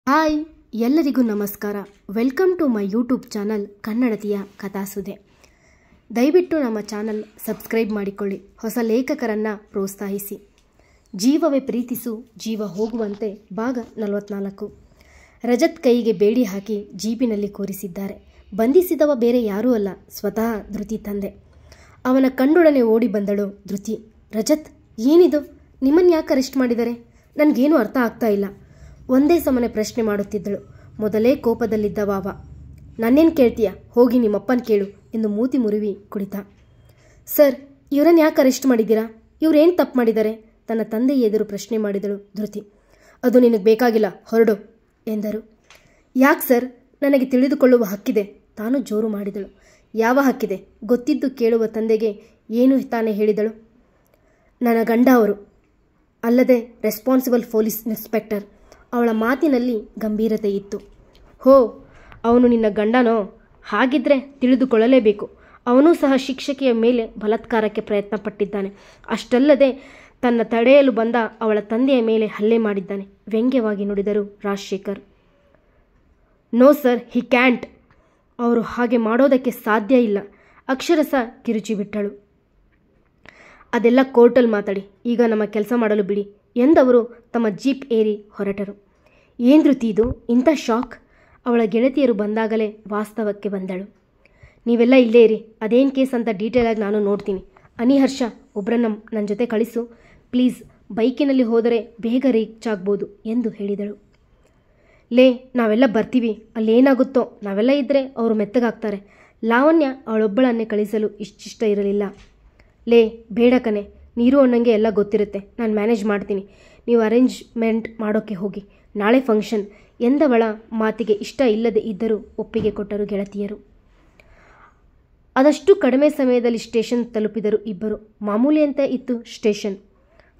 Hi ಎಲ್ಲರಿಗೂ ನಮಸ್ಕಾರ. Welcome to my YouTube channel ಕನ್ನಡತಿಯ ಕಥಾಸುಧೆ. ದಯವಿಟ್ಟು ನಮ್ಮ ಚಾನಲ್ ಸಬ್ಸ್ಕ್ರೈಬ್ ಮಾಡಿಕೊಳ್ಳಿ. ಹೊಸ ಲೇಖಕರನ್ನು ಪ್ರೋತ್ಸಾಹಿಸಿ. ಜೀವವೇ ಪ್ರೀತಿಸು ಜೀವ ಹೋಗುವಂತೆ ಭಾಗ 44. ರಜತ್ ಕೈಗೆ ಬೇಡಿ ಹಾಕಿ ಜೀಪಿನಲ್ಲಿ ಕೂರಿಸಿದ್ದಾರೆ. ಬಂಧಿಸಿದವ ಬೇರೆ ಯಾರೂ ಅಲ್ಲ, ಸ್ವತಃ ಧೃತಿ ತಂದೆ. ಅವನ ಕಣ್ಣೊಡನೆ ಓಡಿ ಬಂದಳು ಧೃತಿ. ರಜತ್, ಏನಿದು? ನಿಮ್ಮನ್ನು ಯಾಕೆ ಅರೆಸ್ಟ್ ಮಾಡಿದ್ದಾರೆ? ನನಗೇನು ಅರ್ಥ ಆಗ್ತಾ ಇಲ್ಲ. ಒಂದೇ ಸಮನೆ ಪ್ರಶ್ನೆ ಮಾಡುತ್ತಿದ್ದಳು. ಮೊದಲೇ ಕೋಪದಲ್ಲಿದ್ದ ವಾವ. ನನ್ನೇನು ಕೇಳ್ತೀಯ? ಹೋಗಿ ನಿಮ್ಮಪ್ಪನ ಕೇಳು ಎಂದು ಮೂತಿ ಮುರಿವಿ ಕುಳಿತ. ಸರ್, ಇವರನ್ನು ಯಾಕೆ ಅರೆಸ್ಟ್ ಮಾಡಿದ್ದೀರಾ? ಇವರೇನು ತಪ್ಪು ಮಾಡಿದ್ದಾರೆ? ತನ್ನ ತಂದೆ ಎದುರು ಪ್ರಶ್ನೆ ಮಾಡಿದಳು ಧೃತಿ. ಅದು ನಿನಗೆ ಬೇಕಾಗಿಲ್ಲ, ಹೊರಡು ಎಂದರು. ಯಾಕೆ ಸರ್? ನನಗೆ ತಿಳಿದುಕೊಳ್ಳುವ ಹಕ್ಕಿದೆ. ತಾನು ಜೋರು ಮಾಡಿದಳು. ಯಾವ ಹಕ್ಕಿದೆ? ಗೊತ್ತಿದ್ದು ಕೇಳುವ ತಂದೆಗೆ ಏನು ತಾನೇ ಹೇಳಿದಳು. ನನ್ನ ಗಂಡ ಅವರು, ಅಲ್ಲದೆ ರೆಸ್ಪಾನ್ಸಿಬಲ್ ಪೊಲೀಸ್ ಇನ್ಸ್ಪೆಕ್ಟರ್. ಅವಳ ಮಾತಿನಲ್ಲಿ ಗಂಭೀರತೆ ಇತ್ತು. ಹೋ, ಅವನು ನಿನ್ನ ಗಂಡನೋ? ಹಾಗಿದ್ರೆ ತಿಳಿದುಕೊಳ್ಳಲೇಬೇಕು. ಅವನೂ ಸಹ ಶಿಕ್ಷಕಿಯ ಮೇಲೆ ಬಲಾತ್ಕಾರಕ್ಕೆ ಪ್ರಯತ್ನ ಪಟ್ಟಿದ್ದಾನೆ. ಅಷ್ಟಲ್ಲದೆ ತನ್ನ ತಡೆಯಲು ಬಂದ ಅವಳ ತಂದೆಯ ಮೇಲೆ ಹಲ್ಲೆ ಮಾಡಿದ್ದಾನೆ. ವ್ಯಂಗ್ಯವಾಗಿ ನುಡಿದರು Rajashekar. No sir, he can't. ಅವರು ಹಾಗೆ ಮಾಡೋದಕ್ಕೆ ಸಾಧ್ಯ ಇಲ್ಲ. ಅಕ್ಷರಶಃ ಕಿರುಚಿಬಿಟ್ಟಳು. ಅದೆಲ್ಲ ಕೋರ್ಟಲ್ಲಿ ಮಾತಾಡಿ, ಈಗ ನಮ್ಮ ಕೆಲಸ ಮಾಡಲು ಬಿಡಿ ಎಂದವರು ತಮ್ಮ ಜೀಪ್ ಏರಿ ಹೊರಟರು. ಏನು ಧೃತಿ ಇದು? ಇಂಥ ಶಾಕ್? ಅವಳ ಗೆಳತಿಯರು ಬಂದಾಗಲೇ ವಾಸ್ತವಕ್ಕೆ ಬಂದಳು. ನೀವೆಲ್ಲ ಇಲ್ಲೇ ಇರಿ, ಅದೇನು ಕೇಸ್ ಅಂತ ಡೀಟೇಲಾಗಿ ನಾನು ನೋಡ್ತೀನಿ. ಅನಿಹರ್ಷ, ಒಬ್ಬರನ್ನ ನನ್ನ ಜೊತೆ ಕಳಿಸು ಪ್ಲೀಸ್. ಬೈಕಿನಲ್ಲಿ ಹೋದರೆ ಬೇಗ ರೀಚ್ ಆಗ್ಬೋದು ಎಂದು ಹೇಳಿದಳು. ಲೇ, ನಾವೆಲ್ಲ ಬರ್ತೀವಿ. ಅಲ್ಲೇನಾಗುತ್ತೋ, ನಾವೆಲ್ಲ ಇದ್ದರೆ ಅವರು ಮೆತ್ತಗಾಗ್ತಾರೆ. ಲಾವಣ್ಯ ಅವಳೊಬ್ಬಳನ್ನೇ ಕಳಿಸಲು ಇಷ್ಟ ಇರಲಿಲ್ಲ. ಲೇ, ಬೇಡ ಕಣೆ, ನೀರು ಅನ್ನಂಗೆ ಎಲ್ಲ ಗೊತ್ತಿರುತ್ತೆ. ನಾನು ಮ್ಯಾನೇಜ್ ಮಾಡ್ತೀನಿ. ನೀವು ಅರೇಂಜ್ಮೆಂಟ್ ಮಾಡೋಕ್ಕೆ ಹೋಗಿ, ನಾಳೆ ಫಂಕ್ಷನ್ ಎಂದವಳ ಮಾತಿಗೆ ಇಷ್ಟ ಇಲ್ಲದೆ ಇದ್ದರೂ ಒಪ್ಪಿಗೆ ಕೊಟ್ಟರು ಗೆಳತಿಯರು. ಅದಷ್ಟು ಕಡಿಮೆ ಸಮಯದಲ್ಲಿ ಸ್ಟೇಷನ್ ತಲುಪಿದರು ಇಬ್ಬರು. ಮಾಮೂಲಿಯಂತೆ ಇತ್ತು ಸ್ಟೇಷನ್.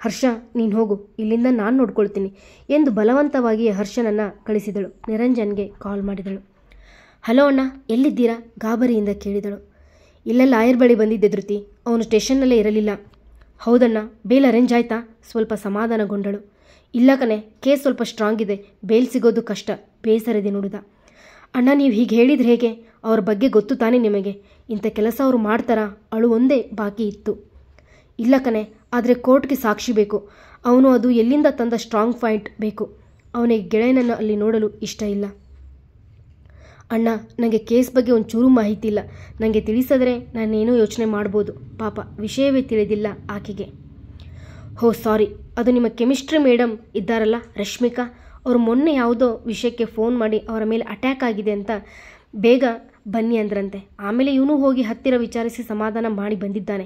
ಹರ್ಷ, ನೀನು ಹೋಗು, ಇಲ್ಲಿಂದ ನಾನು ನೋಡ್ಕೊಳ್ತೀನಿ ಎಂದು ಬಲವಂತವಾಗಿ ಹರ್ಷನನ್ನು ಕಳಿಸಿದಳು. ನಿರಂಜನ್ಗೆ ಕಾಲ್ ಮಾಡಿದಳು. ಹಲೋ ಅಣ್ಣ, ಎಲ್ಲಿದ್ದೀರಾ? ಗಾಬರಿಯಿಂದ ಕೇಳಿದಳು. ಇಲ್ಲ, ಲಾಯರ್ ಬಳಿ ಬಂದಿದ್ದೆ ಧೃತಿ. ಅವನು ಸ್ಟೇಷನ್ನಲ್ಲೇ ಇರಲಿಲ್ಲ. ಹೌದಣ್ಣ, ಬೇಲ್ ಅರೇಂಜ್ ಆಯ್ತಾ? ಸ್ವಲ್ಪ ಸಮಾಧಾನಗೊಂಡಳು. ಇಲ್ಲ ಕಣೆ, ಕೇಸ್ ಸ್ವಲ್ಪ ಸ್ಟ್ರಾಂಗ್ ಇದೆ, ಬೇಲ್ ಸಿಗೋದು ಕಷ್ಟ. ಬೇಸರದೆ ನುಡಿದ. ಅಣ್ಣ, ನೀವು ಹೀಗೆ ಹೇಳಿದ್ರೆ ಹೇಗೆ? ಅವ್ರ ಬಗ್ಗೆ ಗೊತ್ತು ತಾನೇ ನಿಮಗೆ? ಇಂಥ ಕೆಲಸ ಅವರು ಮಾಡ್ತಾರಾ? ಅಳು ಒಂದೇ ಬಾಕಿ ಇತ್ತು. ಇಲ್ಲ ಕಣೆ, ಆದರೆ ಕೋರ್ಟ್ಗೆ ಸಾಕ್ಷಿ ಬೇಕು. ಅವನು ಅದು ಎಲ್ಲಿಂದ ತಂದ ಸ್ಟ್ರಾಂಗ್ ಪಾಯಿಂಟ್ ಬೇಕು. ಅವನಿಗೆ ಗೆಳೆಯನನ್ನು ಅಲ್ಲಿ ನೋಡಲು ಇಷ್ಟ ಇಲ್ಲ. ಅಣ್ಣ, ನನಗೆ ಕೇಸ್ ಬಗ್ಗೆ ಒಂಚೂರು ಮಾಹಿತಿ ಇಲ್ಲ. ನನಗೆ ತಿಳಿಸಿದ್ರೆ ನಾನೇನೋ ಯೋಚನೆ ಮಾಡ್ಬೋದು. ಪಾಪ, ವಿಷಯವೇ ತಿಳಿದಿಲ್ಲ ಆಕೆಗೆ. ಹೋ ಸಾರಿ, ಅದು ನಿಮ್ಮ ಕೆಮಿಸ್ಟ್ರಿ ಮೇಡಮ್ ಇದ್ದಾರಲ್ಲ, ರಶ್ಮಿಕಾ, ಅವರು ಮೊನ್ನೆ ಯಾವುದೋ ವಿಷಯಕ್ಕೆ ಫೋನ್ ಮಾಡಿ ಅವರ ಮೇಲೆ ಅಟ್ಯಾಕ್ ಆಗಿದೆ ಅಂತ ಬೇಗ ಬನ್ನಿ ಅಂದ್ರಂತೆ. ಆಮೇಲೆ ಇವನು ಹೋಗಿ ಹತ್ತಿರ ವಿಚಾರಿಸಿ ಸಮಾಧಾನ ಮಾಡಿ ಬಂದಿದ್ದಾನೆ.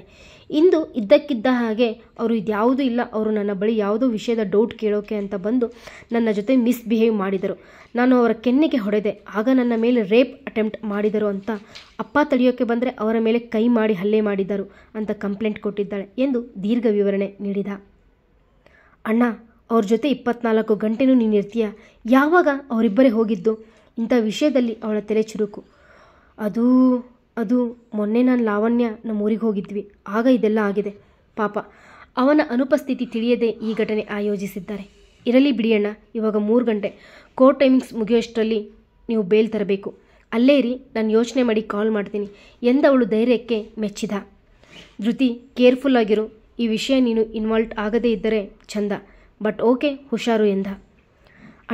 ಇಂದು ಇದ್ದಕ್ಕಿದ್ದ ಹಾಗೆ ಅವರು ಇದ್ಯಾವುದೂ ಇಲ್ಲ, ಅವರು ನನ್ನ ಬಳಿ ಯಾವುದೋ ವಿಷಯದ ಡೌಟ್ ಕೇಳೋಕೆ ಅಂತ ಬಂದು ನನ್ನ ಜೊತೆ ಮಿಸ್ಬಿಹೇವ್ ಮಾಡಿದರು. ನಾನು ಅವರ ಕೆನ್ನೆಗೆ ಹೊಡೆದೆ. ಆಗ ನನ್ನ ಮೇಲೆ ರೇಪ್ ಅಟೆಂಪ್ಟ್ ಮಾಡಿದರು ಅಂತ ಅಪ್ಪ ತಡೆಯೋಕ್ಕೆ ಬಂದರೆ ಅವರ ಮೇಲೆ ಕೈ ಮಾಡಿ ಹಲ್ಲೆ ಮಾಡಿದರು ಅಂತ ಕಂಪ್ಲೇಂಟ್ ಕೊಟ್ಟಿದ್ದಾಳೆ ಎಂದು ದೀರ್ಘ ವಿವರಣೆ ನೀಡಿದ. ಅಣ್ಣ, ಅವ್ರ ಜೊತೆ 24 ಗಂಟೆನೂ ನೀನು ಇರ್ತೀಯ? ಯಾವಾಗ ಅವರಿಬ್ಬರೇ ಹೋಗಿದ್ದು? ಇಂಥ ವಿಷಯದಲ್ಲಿ ಅವಳ ತಲೆ ಚುರುಕು. ಅದು ಮೊನ್ನೆ ನಾನು ಲಾವಣ್ಯ ನಮ್ಮ ಊರಿಗೆ ಹೋಗಿದ್ವಿ, ಆಗ ಇದೆಲ್ಲ ಆಗಿದೆ. ಪಾಪ, ಅವನ ಅನುಪಸ್ಥಿತಿ ತಿಳಿಯದೆ ಈ ಘಟನೆ ಆಯೋಜಿಸಿದ್ದಾರೆ. ಇರಲಿ ಬಿಡಿಯಣ್ಣ, ಇವಾಗ 3 ಗಂಟೆ. ಕೋರ್ಟ್ ಟೈಮಿಂಗ್ಸ್ ಮುಗಿಯೋಷ್ಟರಲ್ಲಿ ನೀವು ಬೇಲ್ ತರಬೇಕು. ಅಲ್ಲೇ ಇರಿ, ನಾನು ಯೋಚನೆ ಮಾಡಿ ಕಾಲ್ ಮಾಡ್ತೀನಿ ಎಂದವಳು ಧೈರ್ಯಕ್ಕೆ ಮೆಚ್ಚಿದ. ಧೃತಿ, ಕೇರ್ಫುಲ್ ಆಗಿರು. ಈ ವಿಷಯ ನೀನು ಇನ್ವಾಲ್ವ್ ಆಗದೇ ಇದ್ದರೆ ಚಂದ. ಬಟ್ ಓಕೆ, ಹುಷಾರು ಎಂದ.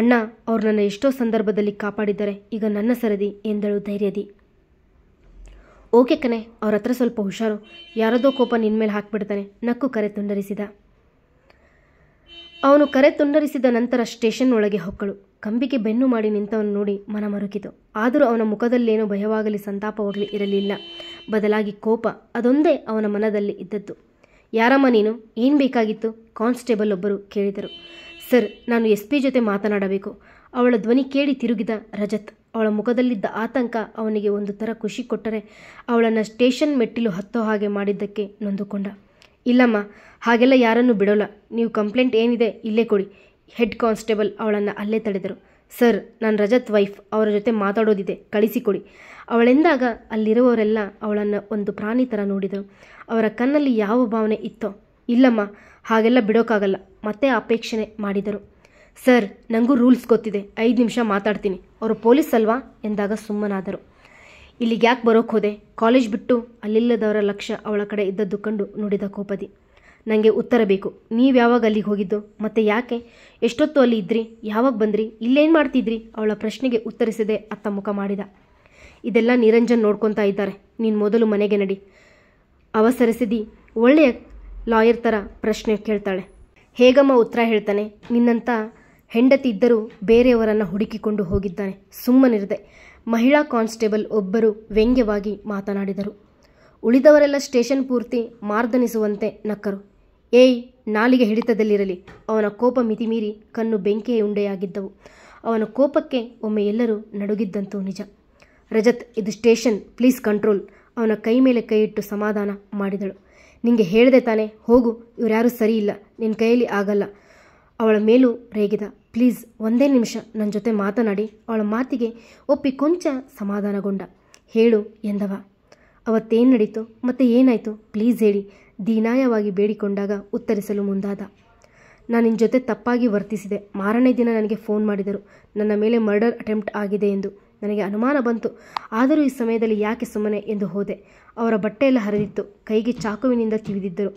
ಅಣ್ಣ, ಅವ್ರು ನನ್ನ ಎಷ್ಟೋ ಸಂದರ್ಭದಲ್ಲಿ ಕಾಪಾಡಿದ್ದಾರೆ. ಈಗ ನನ್ನ ಸರದಿ ಎಂದಳು ಧೈರ್ಯದಿ. ಓಕೆ ಕಣೆ, ಅವ್ರ ಹತ್ರ ಸ್ವಲ್ಪ ಹುಷಾರು. ಯಾರದೋ ಕೋಪ ನಿನ್ನ ಮೇಲೆ ಹಾಕ್ಬಿಡ್ತಾನೆ. ನಕ್ಕು ಕರೆ ತುಂಡರಿಸಿದ. ಅವನು ಕರೆ ತುಂಡರಿಸಿದ ನಂತರ ಸ್ಟೇಷನ್ ಒಳಗೆ ಹೊಕ್ಕಳು. ಕಂಬಿಗೆ ಬೆನ್ನು ಮಾಡಿ ನಿಂತವನು ನೋಡಿ ಮನ ಮರುಕಿತು. ಆದರೂ ಅವನ ಮುಖದಲ್ಲೇನೋ ಭಯವಾಗಲಿ ಸಂತಾಪವಾಗಲಿ ಇರಲಿಲ್ಲ. ಬದಲಾಗಿ ಕೋಪ, ಅದೊಂದೇ ಅವನ ಮನದಲ್ಲಿ ಇದ್ದದ್ದು. ಯಾರಮ್ಮ ನೀನು? ಏನು ಬೇಕಾಗಿತ್ತು? ಕಾನ್ಸ್ಟೇಬಲ್ ಒಬ್ಬರು ಕೇಳಿದರು. ಸರ್, ನಾನು SP ಜೊತೆ ಮಾತನಾಡಬೇಕು. ಅವಳ ಧ್ವನಿ ಕೇಳಿ ತಿರುಗಿದ ರಜತ್. ಅವಳ ಮುಖದಲ್ಲಿದ್ದ ಆತಂಕ ಅವನಿಗೆ ಒಂದು ಥರ ಖುಷಿ ಕೊಟ್ಟರೆ, ಅವಳನ್ನು ಸ್ಟೇಷನ್ ಮೆಟ್ಟಿಲು ಹತ್ತೋ ಹಾಗೆ ಮಾಡಿದ್ದಕ್ಕೆ ನೊಂದುಕೊಂಡ. ಇಲ್ಲಮ್ಮ, ಹಾಗೆಲ್ಲ ಯಾರನ್ನೂ ಬಿಡೋಲ್ಲ. ನೀವು ಕಂಪ್ಲೇಂಟ್ ಏನಿದೆ ಇಲ್ಲೇ ಕೊಡಿ. ಹೆಡ್ ಕಾನ್ಸ್ಟೇಬಲ್ ಅವಳನ್ನು ಅಲ್ಲೇ ತಡೆದರು. ಸರ್, ನಾನು ರಜತ್ ವೈಫ್, ಅವರ ಜೊತೆ ಮಾತಾಡೋದಿದೆ, ಕಳಿಸಿಕೊಡಿ. ಅವಳೆಂದಾಗ ಅಲ್ಲಿರುವವರೆಲ್ಲ ಅವಳನ್ನು ಒಂದು ಪ್ರಾಣಿ ಥರ ನೋಡಿದರು. ಅವರ ಕಣ್ಣಲ್ಲಿ ಯಾವ ಭಾವನೆ ಇತ್ತೋ. ಇಲ್ಲಮ್ಮ, ಹಾಗೆಲ್ಲ ಬಿಡೋಕ್ಕಾಗಲ್ಲ ಮತ್ತೆ ಅಪೇಕ್ಷಣೆ ಮಾಡಿದರು. ಸರ್, ನನಗೂ ರೂಲ್ಸ್ ಗೊತ್ತಿದೆ, 5 ನಿಮಿಷ ಮಾತಾಡ್ತೀನಿ. ಅವರು ಪೊಲೀಸ್ ಅಲ್ವಾ ಎಂದಾಗ ಸುಮ್ಮನಾದರು. ಇಲ್ಲಿಗೆ ಯಾಕೆ ಬರೋಕ್ಕೆ ಹೋದೆ? ಕಾಲೇಜ್ ಬಿಟ್ಟು ಅಲ್ಲಿಲ್ಲದವರ ಲಕ್ಷ್ಯ ಅವಳ ಕಡೆ ಇದ್ದದ್ದು ಕಂಡು ನುಡಿದ ಕೋಪದಿ. ನನಗೆ ಉತ್ತರ ಬೇಕು. ನೀವು ಯಾವಾಗ ಅಲ್ಲಿಗೆ ಹೋಗಿದ್ದು? ಮತ್ತೆ ಯಾಕೆ? ಎಷ್ಟೊತ್ತು ಅಲ್ಲಿ ಇದ್ರಿ? ಯಾವಾಗ ಬಂದ್ರಿ? ಇಲ್ಲೇನು ಮಾಡ್ತಿದ್ರಿ? ಅವಳ ಪ್ರಶ್ನೆಗೆ ಉತ್ತರಿಸದೆ ಅತ್ತ ಮುಖ ಮಾಡಿದ. ಇದೆಲ್ಲ ನಿರಂಜನ್ ನೋಡ್ಕೊತಾ ಇದ್ದಾರೆ. ನೀನು ಮೊದಲು ಮನೆಗೆ ನಡಿ. ಅವಸರಿಸಿದಿ ಒಳ್ಳೆಯ ಲಾಯರ್ ಥರ ಪ್ರಶ್ನೆ ಕೇಳ್ತಾಳೆ. ಹೇಗಮ್ಮ ಉತ್ತರ ಹೇಳ್ತಾನೆ? ನಿನ್ನಂಥ ಹೆಂಡತಿ ಇದ್ದರೂ ಬೇರೆಯವರನ್ನು ಹುಡುಕಿಕೊಂಡು ಹೋಗಿದ್ದಾನೆ. ಸುಮ್ಮನಿರದೆ ಮಹಿಳಾ ಕಾನ್ಸ್ಟೇಬಲ್ ಒಬ್ಬರು ವ್ಯಂಗ್ಯವಾಗಿ ಮಾತನಾಡಿದರು. ಉಳಿದವರೆಲ್ಲ ಸ್ಟೇಷನ್ ಪೂರ್ತಿ ಮಾರ್ದನಿಸುವಂತೆ ನಕ್ಕರು. ಏಯ್, ನಾಲಿಗೆ ಹಿಡಿತದಲ್ಲಿರಲಿ. ಅವನ ಕೋಪ ಮಿತಿಮೀರಿ ಕಣ್ಣು ಬೆಂಕಿಯ ಉಂಡೆಯಾಗಿದ್ದವು. ಅವನ ಕೋಪಕ್ಕೆ ಒಮ್ಮೆ ಎಲ್ಲರೂ ನಡುಗಿದ್ದಂತೂ ನಿಜ. ರಜತ್, ಇದು ಸ್ಟೇಷನ್, ಪ್ಲೀಸ್ ಕಂಟ್ರೋಲ್. ಅವನ ಕೈ ಮೇಲೆ ಕೈ ಇಟ್ಟು ಸಮಾಧಾನ ಮಾಡಿದಳು. ನಿಂಗೆ ಹೇಳಿದೆ ತಾನೆ, ಹೋಗು, ಇವರ್ಯಾರೂ ಸರಿ ಇಲ್ಲ, ನಿನ್ನ ಕೈಯಲ್ಲಿ ಆಗಲ್ಲ. ಅವಳ ಮೇಲೂ ರೇಗಿದ. ಪ್ಲೀಸ್ ಒಂದೇ ನಿಮಿಷ ನನ್ನ ಜೊತೆ ಮಾತನಾಡಿ. ಅವಳ ಮಾತಿಗೆ ಒಪ್ಪಿ ಕೊಂಚ ಸಮಾಧಾನಗೊಂಡ. ಹೇಳು ಎಂದವ. ಅವತ್ತೇನು ನಡೀತು? ಮತ್ತೆ ಏನಾಯಿತು? ಪ್ಲೀಸ್ ಹೇಳಿ, ದೀನಾಯವಾಗಿ ಬೇಡಿಕೊಂಡಾಗ ಉತ್ತರಿಸಲು ಮುಂದಾದ. ನಾನು ನಿನ್ನ ಜೊತೆ ತಪ್ಪಾಗಿ ವರ್ತಿಸಿದೆ. ಮಾರನೇ ದಿನ ನನಗೆ ಫೋನ್ ಮಾಡಿದರು, ನನ್ನ ಮೇಲೆ ಮರ್ಡರ್ ಅಟೆಂಪ್ಟ್ ಆಗಿದೆ ಎಂದು. ನನಗೆ ಅನುಮಾನ ಬಂತು. ಆದರೂ ಈ ಸಮಯದಲ್ಲಿ ಯಾಕೆ ಸುಮ್ಮನೆ ಎಂದು ಹೋದೆ. ಅವರ ಬಟ್ಟೆಯೆಲ್ಲ ಹರಿದಿತ್ತು, ಕೈಗೆ ಚಾಕುವಿನಿಂದ ತಿವಿದಿದ್ದರು.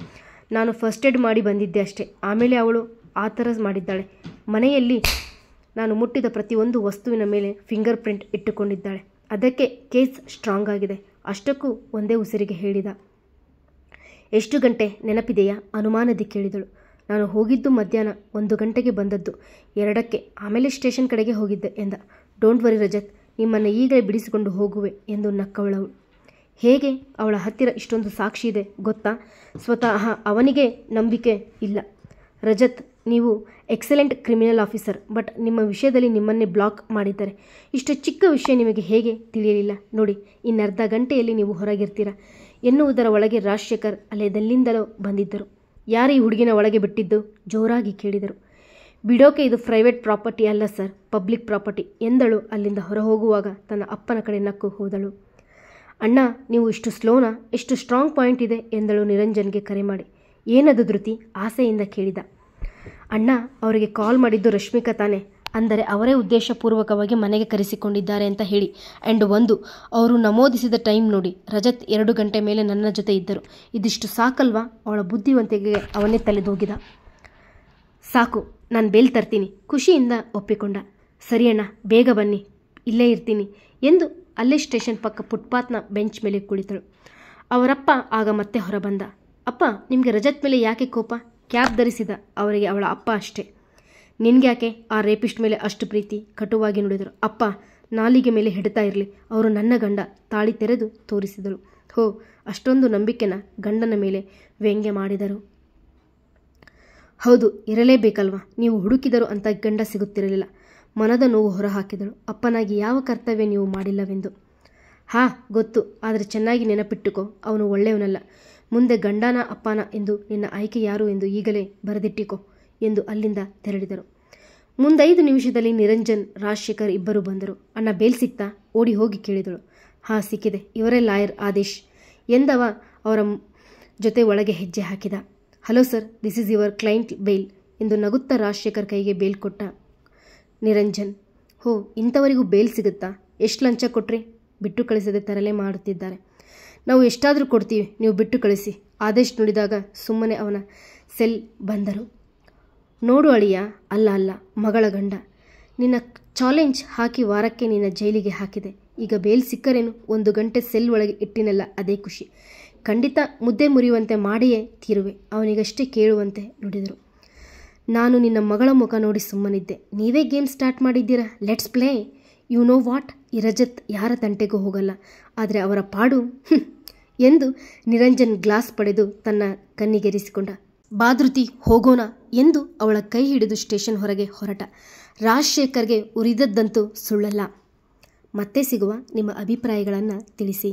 ನಾನು ಫಸ್ಟ್ ಏಡ್ ಮಾಡಿ ಬಂದಿದ್ದೆ ಅಷ್ಟೇ. ಆಮೇಲೆ ಅವಳು ಆ ಥರ ಮಾಡಿದ್ದಾಳೆ. ಮನೆಯಲ್ಲಿ ನಾನು ಮುಟ್ಟಿದ ಪ್ರತಿಯೊಂದು ವಸ್ತುವಿನ ಮೇಲೆ ಫಿಂಗರ್ ಪ್ರಿಂಟ್ ಇಟ್ಟುಕೊಂಡಿದ್ದಾಳೆ. ಅದಕ್ಕೆ ಕೇಸ್ ಸ್ಟ್ರಾಂಗ್ ಆಗಿದೆ. ಅಷ್ಟಕ್ಕೂ ಒಂದೇ ಉಸಿರಿಗೆ ಹೇಳಿದ. ಎಷ್ಟು ಗಂಟೆ ನೆನಪಿದೆಯಾ? ಅನುಮಾನದಿ ಕೇಳಿದಳು. ನಾನು ಹೋಗಿದ್ದು ಮಧ್ಯಾಹ್ನ 1 ಗಂಟೆಗೆ, ಬಂದದ್ದು 2ಕ್ಕೆ. ಆಮೇಲೆ ಸ್ಟೇಷನ್ ಕಡೆಗೆ ಹೋಗಿದ್ದೆ ಎಂದ. ಡೋಂಟ್ ವರಿ ರಜತ್, ನಿಮ್ಮನ್ನು ಈಗಲೇ ಬಿಡಿಸಿಕೊಂಡು ಹೋಗುವೆ ಎಂದು ನಕ್ಕವಳವಳು. ಹೇಗೆ? ಅವಳ ಹತ್ತಿರ ಇಷ್ಟೊಂದು ಸಾಕ್ಷಿ ಇದೆ ಗೊತ್ತಾ? ಸ್ವತಃ ಅವನಿಗೆ ನಂಬಿಕೆ ಇಲ್ಲ. ರಜತ್, ನೀವು ಎಕ್ಸಲೆಂಟ್ ಕ್ರಿಮಿನಲ್ ಆಫೀಸರ್, ಬಟ್ ನಿಮ್ಮ ವಿಷಯದಲ್ಲಿ ನಿಮ್ಮನ್ನೇ ಬ್ಲಾಕ್ ಮಾಡಿದ್ದಾರೆ. ಇಷ್ಟು ಚಿಕ್ಕ ವಿಷಯ ನಿಮಗೆ ಹೇಗೆ ತಿಳಿಯಲಿಲ್ಲ? ನೋಡಿ, ಇನ್ನರ್ಧ ಗಂಟೆಯಲ್ಲಿ ನೀವು ಹೊರಗಿರ್ತೀರ ಎನ್ನುವುದರ ಒಳಗೆ ರಾಜಶೇಖರ್ ಅಲೆದಲ್ಲಿಂದಲೋ ಬಂದಿದ್ದರು. ಯಾರು ಈ ಹುಡುಗಿನ ಒಳಗೆ ಬಿಟ್ಟಿದ್ದು? ಜೋರಾಗಿ ಕೇಳಿದರು. ಬಿಡೋಕೆ ಇದು ಪ್ರೈವೇಟ್ ಪ್ರಾಪರ್ಟಿ ಅಲ್ಲ ಸರ್, ಪಬ್ಲಿಕ್ ಪ್ರಾಪರ್ಟಿ ಎಂದಳು. ಅಲ್ಲಿಂದ ಹೊರ ಹೋಗುವಾಗ ತನ್ನ ಅಪ್ಪನ ಕಡೆ ನಕ್ಕು ಹೋದಳು. ಅಣ್ಣ, ನೀವು ಇಷ್ಟು ಸ್ಲೋನಾ? ಎಷ್ಟು ಸ್ಟ್ರಾಂಗ್ ಪಾಯಿಂಟ್ ಇದೆ ಎಂದಳು ನಿರಂಜನ್ಗೆ ಕರೆ ಮಾಡಿ. ಏನದು ಧೃತಿ? ಆಸೆಯಿಂದ ಕೇಳಿದ. ಅಣ್ಣ, ಅವರಿಗೆ ಕಾಲ್ ಮಾಡಿದ್ದು ರಶ್ಮಿಕಾ ತಾನೆ, ಅಂದರೆ ಅವರೇ ಉದ್ದೇಶಪೂರ್ವಕವಾಗಿ ಮನೆಗೆ ಕರೆಸಿಕೊಂಡಿದ್ದಾರೆ ಅಂತ ಹೇಳಿ. ಆ್ಯಂಡ್ ಅವರು ನಮೂದಿಸಿದ ಟೈಮ್ ನೋಡಿ. ರಜತ್ 2 ಗಂಟೆ ಮೇಲೆ ನನ್ನ ಜೊತೆ ಇದ್ದರು. ಇದಿಷ್ಟು ಸಾಕಲ್ವಾ? ಅವಳ ಬುದ್ಧಿವಂತಿಕೆಗೆ ಅವನೇ ತಲೆದೋಗಿದ. ಸಾಕು, ನಾನು ಬೇಲ್ ತರ್ತೀನಿ, ಖುಷಿಯಿಂದ ಒಪ್ಪಿಕೊಂಡ. ಸರಿ ಅಣ್ಣ, ಬೇಗ ಬನ್ನಿ, ಇಲ್ಲೇ ಇರ್ತೀನಿ ಎಂದು ಅಲ್ಲೇ ಸ್ಟೇಷನ್ ಪಕ್ಕ ಫುಟ್ಪಾತ್ನ ಬೆಂಚ್ ಮೇಲೆ ಕುಳಿತಳು. ಅವರಪ್ಪ ಆಗ ಮತ್ತೆ ಹೊರಬಂದ. ಅಪ್ಪ, ನಿಮಗೆ ರಜತ್ ಮೇಲೆ ಯಾಕೆ ಕೋಪ? ಕ್ಯಾಬ್ ಧರಿಸಿದ ಅವರಿಗೆ ಅವಳ ಅಪ್ಪ ಅಷ್ಟೇ. ನಿನ್ಗ್ಯಾಕೆ ಆ ರೇಪಿಸ್ಟ್ ಮೇಲೆ ಅಷ್ಟು ಪ್ರೀತಿ? ಕಟುವಾಗಿ ನುಡಿದರು. ಅಪ್ಪ, ನಾಲಿಗೆ ಮೇಲೆ ಹಿಡ್ತಾ ಇರಲಿ, ಅವರು ನನ್ನ ಗಂಡ. ತಾಳಿ ತೆರೆದು ತೋರಿಸಿದಳು. ಹೋ, ಅಷ್ಟೊಂದು ನಂಬಿಕೆನ ಗಂಡನ ಮೇಲೆ ವ್ಯಂಗ್ಯ ಮಾಡಿದರು. ಹೌದು, ಇರಲೇಬೇಕಲ್ವಾ? ನೀವು ಹುಡುಕಿದರು ಅಂತ ಗಂಡ ಸಿಗುತ್ತಿರಲಿಲ್ಲ. ಮನದ ನೋವು ಹೊರಹಾಕಿದಳು. ಅಪ್ಪನಾಗಿ ಯಾವ ಕರ್ತವ್ಯ ನೀವು ಮಾಡಿಲ್ಲವೆಂದು. ಗೊತ್ತು, ಆದರೆ ಚೆನ್ನಾಗಿ ನೆನಪಿಟ್ಟುಕೋ, ಅವನು ಒಳ್ಳೆಯವನಲ್ಲ. ಮುಂದೆ ಗಂಡನ ಅಪ್ಪನ ಎಂದು ನಿನ್ನ ಆಯ್ಕೆ ಯಾರು ಎಂದು ಈಗಲೇ ಬರೆದಿಟ್ಟಿಕೋ ಎಂದು ಅಲ್ಲಿಂದ ತೆರಳಿದರು. ಮುಂದೆ 5 ನಿಮಿಷದಲ್ಲಿ ನಿರಂಜನ್, ರಾಜಶೇಖರ್ ಇಬ್ಬರು ಬಂದರು. ಅಣ್ಣ, ಬೇಲ್ ಸಿಕ್ತಾ? ಓಡಿ ಹೋಗಿ ಕೇಳಿದಳು. ಸಿಕ್ಕಿದೆ, ಇವರೇ ಲಾಯರ್ ಆದೇಶ್ ಎಂದವ ಅವರ ಜೊತೆ ಒಳಗೆ ಹೆಜ್ಜೆ ಹಾಕಿದ. Hello sir, this is your client bail ಎಂದು ನಗುತ್ತಾ ರಾಜಶೇಖರ್ ಕೈಗೆ ಬೇಲ್ ಕೊಟ್ಟ ನಿರಂಜನ್. ಇಂಥವರಿಗೂ ಬೇಲ್ ಸಿಗುತ್ತಾ? ಎಷ್ಟು ಲಂಚ ಕೊಟ್ರಿ? ಬಿಟ್ಟು ಕಳಿಸದೆ ತರಲೆ ಮಾಡುತ್ತಿದ್ದಾರೆ. ನಾವು ಎಷ್ಟಾದರೂ ಕೊಡ್ತೀವಿ, ನೀವು ಬಿಟ್ಟು ಕಳಿಸಿ. ಆದೇಶ್ ನುಡಿದಾಗ ಸುಮ್ಮನೆ ಅವನ ಸೆಲ್ ಬಂದರು. ನೋಡು ಅಳಿಯ, ಅಲ್ಲ ಮಗಳ ಗಂಡ, ನಿನ್ನ ಚಾಲೆಂಜ್ ಹಾಕಿ ವಾರಕ್ಕೆ ನಿನ್ನ ಜೈಲಿಗೆ ಹಾಕಿದೆ. ಈಗ ಬೇಲ್ ಸಿಕ್ಕರೇನು? 1 ಗಂಟೆ ಸೆಲ್ ಒಳಗೆ ಇಟ್ಟಿನಲ್ಲ, ಅದೇ ಖುಷಿ. ಖಂಡಿತ ಮುದ್ದೆ ಮುರಿಯುವಂತೆ ಮಾಡಿಯೇ ತೀರುವೆ. ಅವನಿಗಷ್ಟೇ ಕೇಳುವಂತೆ ನುಡಿದರು. ನಾನು ನಿನ್ನ ಮಗಳ ಮುಖ ನೋಡಿ ಸುಮ್ಮನಿದ್ದೆ. ನೀವೇ ಗೇಮ್ ಸ್ಟಾರ್ಟ್ ಮಾಡಿದ್ದೀರಾ? Let's play. You know what, ಈ ರಜತ್ ಯಾರ ತಂಟೆಗೂ ಹೋಗಲ್ಲ, ಆದರೆ ಅವರ ಪಾಡು ಎಂದು ನಿರಂಜನ್ ಗ್ಲಾಸ್ ಪಡೆದು ತನ್ನ ಕಣ್ಣಿಗೆರಿಸಿಕೊಂಡ. ಬಾಧೃತಿ, ಹೋಗೋಣ ಎಂದು ಅವಳ ಕೈ ಹಿಡಿದು ಸ್ಟೇಷನ್ ಹೊರಗೆ ಹೊರಟ. ರಾಜಶೇಖರ್ಗೆ ಉರಿದದ್ದಂತೂ ಸುಳ್ಳಲ್ಲ. ಮತ್ತೆ ಸಿಗುವ. ನಿಮ್ಮ ಅಭಿಪ್ರಾಯಗಳನ್ನು ತಿಳಿಸಿ.